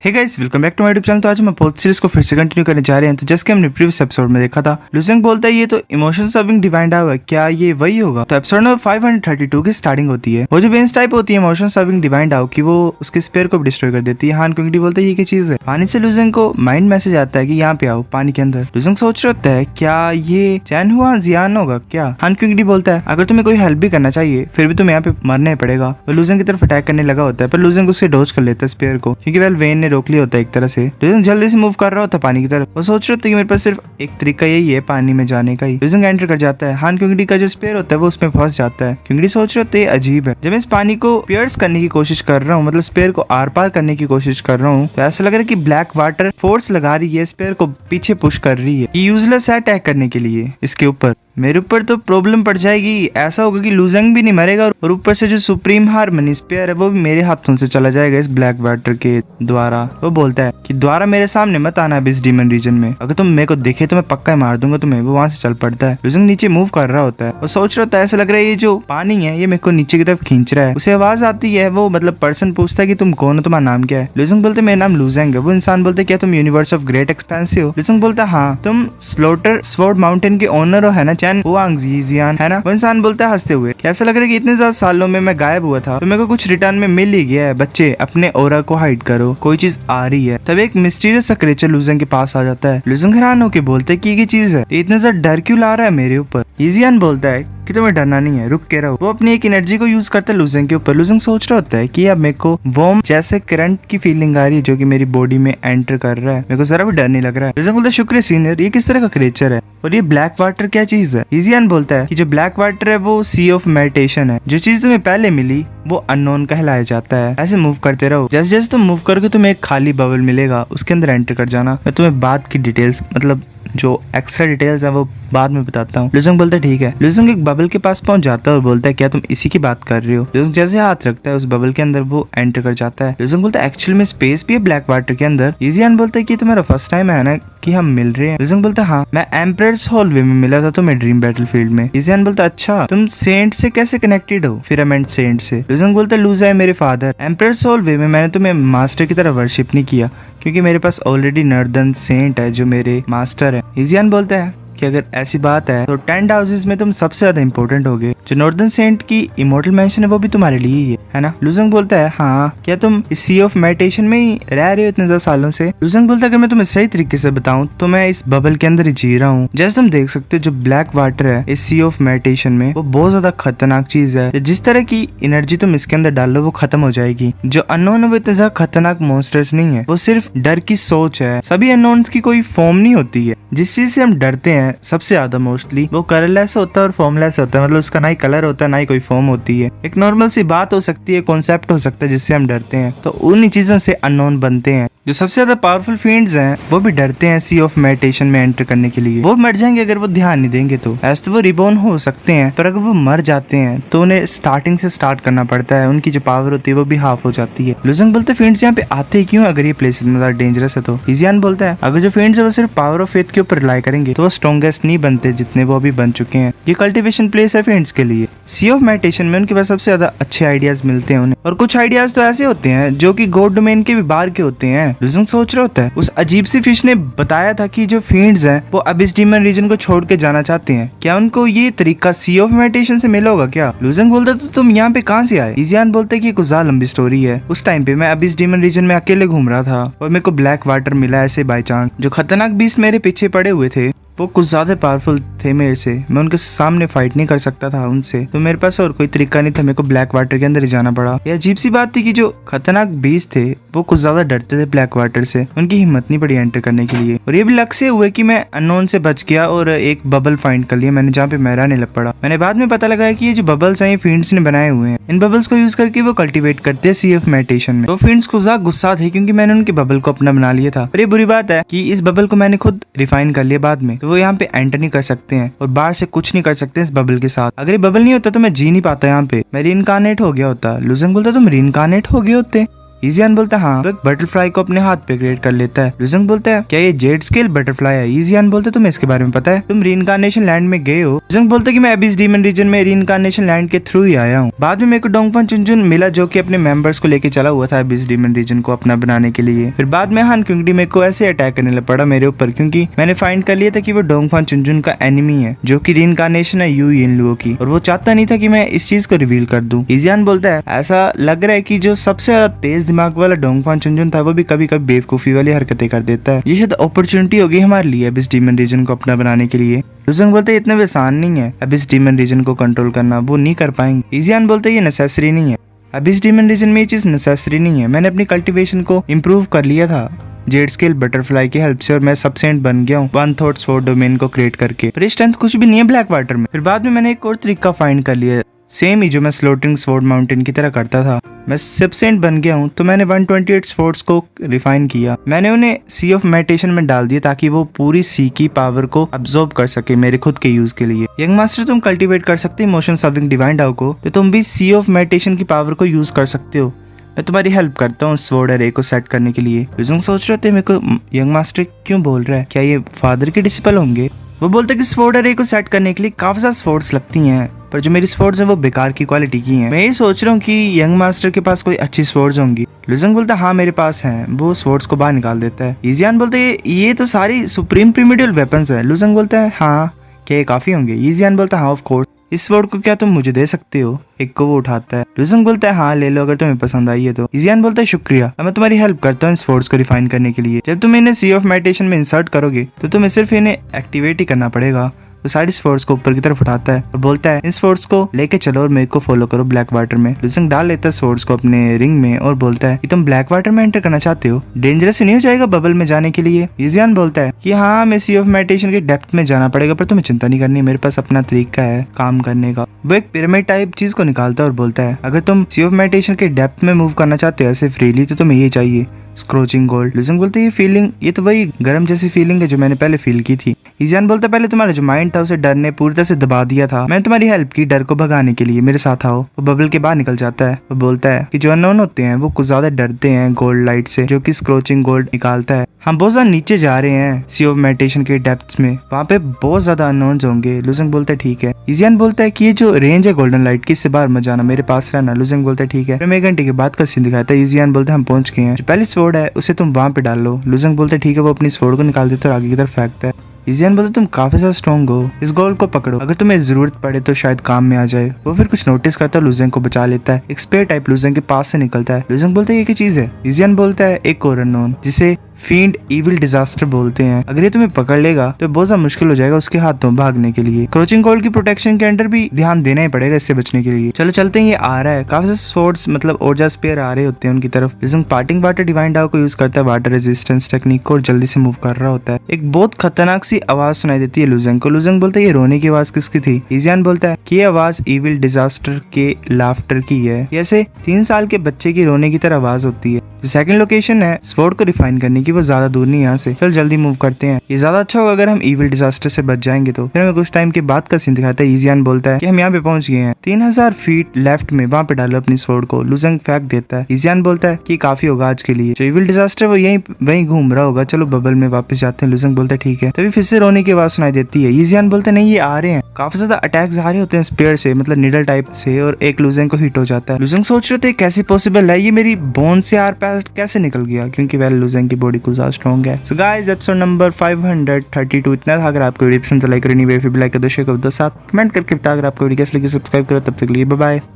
Hey guys, welcome back to my YouTube channel. तो आज हम पोथ सीरीज को फिर से कंटिन्यू करने जा रहे हैं। तो जैसे कि हमने प्रीवियस एपिसोड में देखा था, लुजेंग बोलता है ये तो इमोशन सर्विंग डिवाइन डाव है, क्या ये वही होगा? तो एपिसोड नंबर 532 की स्टार्टिंग होती है। वो जो वेंस टाइप होती है इमोशन सर्विंग डिवाइन डाव की, वो उसके स्पेयर को डिस्ट्रॉय कर देती है। हान क्विंगडी बोलता है ये क्या चीज है। पानी से लुजेंग को माइंड मैसेज आता है कि यहाँ पे आओ पानी के अंदर। लुजेंग सोच रहा होता है क्या ये चैन हुआ जियान होगा क्या। हान क्विंगडी बोलता है अगर तुम्हें कोई हेल्प भी करना चाहिए फिर भी तुम्हें यहाँ पे मरना ही पड़ेगा। वो लुजेंग की तरफ अटैक करने लगा होता है, पर लुजेंग उससे डॉज कर लेता है स्पेयर को, क्योंकि वेल वेन ने रोक लिया होता है एक तरह से। लुजेंग जल्दी से मूव कर रहा होता है पानी की तरफ। वो सोच रहा होता है कि मेरे पास सिर्फ एक तरीका यही है पानी में जाने का ही। लुजेंग एंटर कर जाता है। हान क्विंगडी का जो स्पेयर होता है वो उसमें फंस जाता है। क्विंगडी सोच रहा होता है अजीब है, जब मैं इस पानी को पियर्स करने की कोशिश कर रहा हूँ, मतलब स्पेयर को आर पार करने की कोशिश कर रहा हूँ, तो ऐसा लग रहा है कि ब्लैक वाटर फोर्स लगा रही है, स्पेयर को पीछे पुश कर रही है। ये यूजलेस है अटैक करने के लिए इसके ऊपर। मेरे ऊपर तो प्रॉब्लम पड़ जाएगी, ऐसा होगा कि लुजेंग भी नहीं मरेगा और ऊपर से जो सुप्रीम हार्मनी स्पेयर है वो भी मेरे हाथों से चला जाएगा इस ब्लैक वाटर के द्वारा। वो बोलता है कि द्वारा मेरे सामने मत आना इस डीमन रीजन में, अगर तुम मेरे को देखे तो मैं पक्का ही मार दूंगा तुम्हें। वो वहां से चल पड़ता है। लुजेंग नीचे मूव कर रहा होता है। वो सोच रहा होता है ऐसा लग रहा है ये जो पानी है ये मेरे को नीचे की तरफ खींच रहा है। उसे आवाज आती है, वो मतलब पर्सन पूछता है कि तुम कौन हो, तुम्हारा नाम क्या है। लुजेंग बोलते मेरा नाम लुजेंग है। वो इंसान बोलते क्या तुम यूनिवर्स ऑफ ग्रेट एक्सपेंस हो। लुजेंग बोलता हाँ, तुम स्लोटर स्वॉर्ड माउंटेन के ओनर हो है ना, चैन हुआंग जियान है ना। वो इंसान बोलता है हंसते हुए कैसा लग रहा है कि इतने ज्यादा सालों में मैं गायब हुआ था तो मेरे को कुछ रिटर्न में मिल ही गया है। बच्चे अपने ओरा को हाइड करो, कोई चीज आ रही है। तब एक मिस्टीरियस सा क्रिएचर लुजेंग के पास आ जाता है। लुजेंग हैरान होकर बोलते है कि ये चीज है, इतने ज्यादा डर क्यों ला रहा है मेरे ऊपर। जियान बोलता है कि तुम्हें डरना नहीं है, रुक के रहो। वो अपनी एक एनर्जी को यूज करता है लुजेंग के ऊपर। लुजेंग सोच रहा होता है कि अब मेरे को वार्म जैसे करंट की फीलिंग आ रही है जो कि मेरी बॉडी में एंटर कर रहा है, मेरे को जरा भी डर नहीं लग रहा है। लुजेंग बोलता है शुक्रिया सीनियर, ये किस तरह का क्रिएचर है और ये ब्लैक वाटर क्या चीज है। जियान बोलता है कि जो ब्लैक वाटर है वो सी ऑफ मेडिटेशन है, जो चीज तुम्हें पहले मिली वो अननोन कहलाया जाता है। ऐसे मूव करते रहो, जैसे जैसे तुम मूव करोगे तुम्हें एक खाली बबल मिलेगा, उसके अंदर एंटर कर जाना। मैं तुम्हें बात की डिटेल्स मतलब जो एक्स्ट्रा डिटेल्स है वो बाद में बताता हूँ। लुजेंग बोलता है ठीक है। लुजेंग एक बबल के पास पहुंच जाता है और बोलता है क्या तुम इसी की बात कर रहे हो। लुजेंग जैसे हाथ रखता है उस बबल के अंदर वो एंटर कर जाता है। लुजेंग बोलता है एक्चुअली में स्पेस भी है ब्लैक वाटर के अंदर। जियान बोलता है कि तुम्हारा फर्स्ट टाइम है ना कि हम मिल रहे हैं। लुजेंग बोलता है हाँ, मैं एम्परर्स हॉलवे में मिला था तुम्हें ड्रीम बैटलफील्ड में। जियान बोलता है अच्छा, तुम सेंट से कैसे कनेक्टेड हो? फिरामेंट सेंट से। लुजेंग बोलता है लूजा है मेरे फादर। एम्परर्स हॉलवे में मैंने तुम्हें मास्टर की तरह वर्शिप नहीं किया क्योंकि मेरे पास ऑलरेडी नर्दन सेंट है जो मेरे मास्टर है। जियान बोलता है कि अगर ऐसी बात है तो 10 हाउसेस में तुम सबसे ज्यादा इंपॉर्टेंट होगे। जो नॉर्दर्न सेंट की इमोर्टल मैंशन है वो भी तुम्हारे लिए ही है ना। लुजेंग बोलता है हाँ, क्या तुम इस सी ऑफ मेडिटेशन में ही रह रहे हो इतने ज्यादा सालों से। लुजेंग बोलता है अगर मैं तुम्हें सही तरीके से बताऊं तो मैं इस बबल के अंदर ही जी रहा हूँ। जैसे तुम देख सकते हो जो ब्लैक वाटर है इस सी ऑफ मेडिटेशन में वो बहुत ज्यादा खतरनाक चीज है। जिस तरह की एनर्जी तुम इसके अंदर डालो वो खत्म हो जाएगी। जो अननोन है वो इतने ज्यादा खतरनाक मॉन्स्टर्स नहीं है, वो सिर्फ डर की सोच है। सभी अननोन्स की कोई फॉर्म नहीं होती है। जिस चीज से हम डरते हैं सबसे ज्यादा मोस्टली वो कलरलेस होता है और फॉर्मलेस होता है, मतलब उसका ना ही कलर होता है ना ही कोई फॉर्म होती है। एक नॉर्मल सी बात हो सकती है, कॉन्सेप्ट हो सकता है जिससे हम डरते हैं, तो उन्हीं चीजों से अननोन बनते हैं। जो सबसे ज्यादा पावरफुल फील्ड्स हैं वो भी डरते हैं सी ऑफ मेडिटेशन में एंटर करने के लिए। वो मर जाएंगे अगर वो ध्यान नहीं देंगे तो। ऐसे तो वो रिबॉर्न हो सकते हैं, पर अगर वो मर जाते हैं तो उन्हें स्टार्टिंग से स्टार्ट करना पड़ता है। उनकी जो पावर होती है वो भी हाफ हो जाती है। लुजेंग बोलते हैं फील्ड्स यहाँ पे आते ही क्यों अगर ये प्लेस इतना ज्यादा डेंजरस है तो। जियान बोलता है अगर जो फील्ड्स है वो सिर्फ पावर ऑफ फेथ के ऊपर रिलाई करेंगे तो वो स्ट्रॉन्गेस्ट नहीं बनते जितने वो अभी बन चुके हैं। ये कल्टिवेशन प्लेस है फील्ड्स के लिए। सी ऑफ मेडिटेशन में उनके पास सबसे ज्यादा अच्छे आइडियाज मिलते हैं उन्हें, और कुछ आइडियाज तो ऐसे होते हैं जो कि गॉड डोमेन के भी बाहर के होते हैं। लुजेंग सोच रहा होता है उस अजीब सी फिश ने बताया था कि जो फील्ड्स हैं वो अब इस डीमन रीजन को छोड़ के जाना चाहते हैं, क्या उनको ये तरीका सी ऑफ मेडिटेशन से मिला होगा क्या। लुजेंग बोलता तो तुम यहाँ पे कहाँ से आए। जियान बोलते कि कुछ ज्यादा लंबी स्टोरी है। उस टाइम पे मैं अब इस डीमन रीजन में अकेले घूम रहा था और मेरे को ब्लैक वाटर मिला ऐसे बाय चांस। जो खतरनाक बीस्ट मेरे पीछे पड़े हुए थे वो कुछ ज्यादा पावरफुल थे मेरे से, मैं उनके सामने फाइट नहीं कर सकता था उनसे, तो मेरे पास और कोई तरीका नहीं था, मेरे को ब्लैक वाटर के अंदर ही जाना पड़ा। ये अजीब सी बात थी कि जो खतरनाक बीस्ट थे वो कुछ ज्यादा डरते थे ब्लैक वाटर से, उनकी हिम्मत नहीं पड़ी एंटर करने के लिए। और ये भी लक से हुए कि मैं अननोन से बच गया और एक बबल फाइंड कर लिया मैंने जहाँ पे मेरा नहीं लग पड़ा। मैंने बाद में पता लगाया कि ये जो बबल्स हैं ये फील्ड्स ने बनाए हुए हैं। इन बबल्स को यूज करके वो कल्टिवेट करते हैं सी ऑफ मेडिटेशन में। तो फील्ड्स को ज्यादा गुस्सा थे क्योंकि मैंने उनके बबल को अपना बना लिया था। और ये बुरी बात है कि इस बबल को मैंने खुद रिफाइन कर लिया बाद में, तो वो यहाँ पे एंटर कर सकते हैं और बाहर से कुछ नहीं कर सकते इस बबल के साथ। अगर ये बबल नहीं होता तो मैं जी नहीं पाता यहाँ पे, मैं रीइनकार्नेट हो गया होता। लुजेंग बोलता तुम रीइनकार्नेट हो गए होते। इजियान बोलता है हाँ, वो एक बटरफ्लाई को अपने हाथ पे क्रिएट कर लेता है। लुजंग बोलता है क्या ये जेड स्केल बटरफ्लाई है? इजियान बोलता है तुम्हें इसके बारे में पता है? तुम रीइंकार्नेशन लैंड में गए हो? लुजंग बोलता है कि मैं अबिस डीमन रीजन में रीइंकार्नेशन लैंड के थ्रू ही आया हूँ। बाद में मेरे को डोंगफन चुनचुन मिला जो कि अपने मेंबर्स को लेके चला हुआ था अबिस डीमन रीजन को अपना बनाने के लिए। फिर बाद में हान क्योंकि मेरे को ऐसे अटैक करने लग पड़ा मेरे ऊपर, क्योंकि मैंने फाइंड कर लिया था कि वो डोंगफन चुनचुन का एनिमी है जो कि रीइंकार्नेशन है यू इन लोगों की, और वो चाहता नहीं था कि मैं इस चीज को रिवील कर दूं। इजियान बोलता है ऐसा लग रहा है कि जो सबसे ज्यादा तेज दिमाग वाला डोंगफन चुनचुन था वो भी कभी कभी बेवकूफी वाली हरकतें कर देता है। ये शायद अपॉर्चुनिटी होगी हमारे लिए अबिस डीमन रीजन को अपना बनाने के लिए। लुजंग बोलते है इतना भी आसान नहीं है अबिस डीमन रीजन को कंट्रोल करना, वो नहीं कर पाएंगे। इजियान बोलते है ये नेसेसरी नहीं है, अबिस डीमन रीजन में ये चीज नेसेसरी नहीं है। मैंने अपनी कल्टीवेशन को इम्प्रूव कर लिया था जेड स्केल बटरफ्लाई की हेल्प से, और मैं सबसेंट बन गया हूँ वन थॉट स्वॉर्ड डोमेन को क्रिएट करके। पर स्ट्रेंथ कुछ भी नहीं है ब्लैक वाटर में। फिर बाद में मैंने एक और तरीका फाइंड कर लिया, सेम ही जो मैं स्लोटिंग स्वॉर्ड माउंटेन की तरह करता था। मैं सबसेंट बन गया हूँ तो मैंने 128 स्वॉर्ड्स को रिफाइन किया। मैंने उन्हें सी ऑफ मेडिटेशन में डाल दिया ताकि वो पूरी सी की पावर को अब्सॉर्ब कर सके मेरे खुद के यूज के लिए। यंग मास्टर तुम कल्टीवेट कर सकते हो इमोशन सर्विंग डिवाइन डाउ को, तो तुम भी सी ऑफ मेडिटेशन की पावर को यूज कर सकते हो। मैं तुम्हारी हेल्प करता हूँ स्वॉर्ड एरे को सेट करने के लिए। लुजंग सोच रहे थे मेरे को यंग मास्टर क्यों बोल रहा है, क्या ये फादर के डिसिपल होंगे? वो बोलते कि स्वॉर्ड एरे को सेट करने के लिए काफी सारी स्वॉर्ड्स लगती हैं, पर जो मेरी स्वॉर्ड्स है वो बेकार की क्वालिटी की हैं। मैं ये सोच रहा हूँ कि यंग मास्टर के पास कोई अच्छी स्वॉर्ड्स होंगी। लुजंग बोलता हाँ मेरे पास हैं। वो स्वॉर्ड्स को बाहर निकाल देता है। इजियान बोलते ये तो सारी सुप्रीम प्रीमिडियल वेपन्स है। लुजंग बोलता है हाँ क्या ये काफी होंगे? इजियान बोलता है हाँ ऑफ कोर्स। इस स्वॉर्ड को क्या तुम मुझे दे सकते हो? एक को वो उठाता है। लुजंग बोलता है हाँ ले लो अगर तुम्हें पसंद आई है तो। इजियान बोलता है शुक्रिया, अब मैं तुम्हारी हेल्प करता हूँ इन स्वॉर्ड्स को रिफाइन करने के लिए। जब तुम इन्हें सी ऑफ मेडिटेशन में इंसर्ट करोगे तो तुम्हें सिर्फ इन्हें एक्टिवेट ही करना पड़ेगा। वो सारी स्वॉर्ड्स को ऊपर की तरफ उठाता है और बोलता है इन स्वॉर्ड्स को लेके चलो और मेरे को फॉलो करो ब्लैक वाटर में। लुजंग डाल लेता है स्वॉर्ड्स को अपने रिंग में और बोलता है कि तुम ब्लैक वाटर में एंटर करना चाहते हो, डेंजरस नहीं हो जाएगा बबल में जाने के लिए? इजियान बोलता है कि हाँ मैं सी ऑफ मेडिटेशन के डेप्थ में जाना पड़ेगा, पर तुम्हें चिंता नहीं करनी, मेरे पास अपना तरीका है काम करने का। वो एक पिरामिड टाइप चीज को निकालता है और बोलता है अगर तुम सी ऑफ मेडिटेशन के डेप्थ में मूव करना चाहते हो ऐसे फ्रीली तो तुम्हें ये चाहिए स्क्रोचिंग गोल्ड। लुजंग बोलते ये फीलिंग, ये तो वही गर्म जैसी फीलिंग है जो मैंने पहले फील की थी। इजियान बोलता पहले तुम्हारा जो माइंड था उसे डर ने पूरी तरह से दबा दिया था, मैंने तुम्हारी हेल्प की डर को भगाने के लिए, मेरे साथ आओ। वो बबल के बाहर निकल जाता है। वो बोलता है कि जो अननोन होते हैं वो कुछ ज्यादा डरते हैं गोल्ड लाइट से जो कि स्क्रोचिंग गोल्ड निकालता है। हम बहुत ज्यादा नीचे जा रहे हैं सी ऑफ मेडिटेशन के डेप्थ्स में, वहाँ पे बहुत ज्यादा अननोन्स होंगे। लुजंग बोलता है ठीक है। इजियान बोलता है कि ये जो रेंज है गोल्डन लाइट की इससे बाहर मत जाना, मेरे पास रहना। लुजंग बोलता है ठीक है। फिर 1 घंटे के बाद का सीन दिखाता है। इजियान बोलता है हम पहुंच गए हैं, जो पहली स्वॉर्ड है उसे तुम वहाँ पे डाल लो। लुजंग बोलता है ठीक है। वो अपनी स्वॉर्ड को निकाल देता है और आगे की तरफ फेंकता है। इजियान बोलता तुम काफी ज्यादा स्ट्रॉन्ग हो, इस गोल्ड को पकड़ो, अगर तुम्हें जरूरत पड़े तो शायद काम में आ जाए। वो फिर कुछ नोटिस करता है, लुजंग को बचा लेता है। एक स्पेयर टाइप लुजंग के पास से निकलता है। लुजंग बोलता है ये क्या चीज है? इजियान बोलता है एक और अननोन जिसे फील्ड इविल डिजास्टर बोलते हैं, अगर ये तुम्हें पकड़ लेगा तो बहुत ज्यादा मुश्किल हो जाएगा उसके हाथों भागने के लिए। क्रोचिंग गोल्ड की प्रोटेक्शन के अंडर भी ध्यान देना ही पड़ेगा इससे बचने के लिए। चलो चलते हैं, ये आ रहा है। काफी सारे स्वॉर्ड्स मतलब ओरजा स्पेयर आ रहे होते हैं उनकी तरफ। लुजंग पार्टिंग वाटर डिवाइन डाउ को यूज करता है वाटर रेजिस्टेंस टेक्निक को और जल्दी से मूव कर रहा होता है। एक बहुत खतरनाक सी आवाज सुनाई देती है लुजंग को। लुजंग बोलता है ये रोने की आवाज किसकी थी? इजियान बोलता है कि ये आवाज इविल डिजास्टर के लाफ्टर की है, जैसे 3 साल के बच्चे की रोने की तरह आवाज होती है। जो सेकंड लोकेशन है स्वॉर्ड को रिफाइन करने की वो ज्यादा दूर नहीं यहाँ से। चल जल्दी मूव करते हैं, ये ज्यादा अच्छा होगा अगर हम इविल डिजास्टर से बच जाएंगे तो। फिर हमें कुछ टाइम के बाद का सीन दिखाता है। इजियान बोलता है कि हम यहाँ पे पहुंच गए हैं, 3000 फीट लेफ्ट में, वहाँ पे डालो अपनी स्वॉर्ड को। लुजंग फेंक देता है। इजियान बोलता है कि काफी होगा आज के लिए, जो इविल डिजास्टर वो वहीं घूम रहा होगा, चलो बबल में वापस जाते हैं। लुजंग बोलता है ठीक है। तभी फिर से रोने की आवाज सुनाई देती है। इजियान बोलता है नहीं ये आ रहे हैं, काफी ज्यादा अटैक्स आ रहे होते हैं स्पेयर से, मतलब निडल टाइप से, और एक लुजंग को हिट हो जाता है। लुजंग सोच रहे थे कैसे पॉसिबल है, ये मेरी बोन से आर पास कैसे निकल गया, क्योंकि वेल लुजंग की बॉडी कुछ ज्यादा स्ट्रॉन्ग है। सो गाइस एपिसोड नंबर 532 इतना था। अगर आपको वीडियो पसंद तो लाइक करो, नहीं फिर लाइक कर दो, शेयर कर दो, साथ कमेंट करके बता। अगर आपको वीडियो कैसे लगी सब्सक्राइब करो। तब तक के लिए बाय बाय।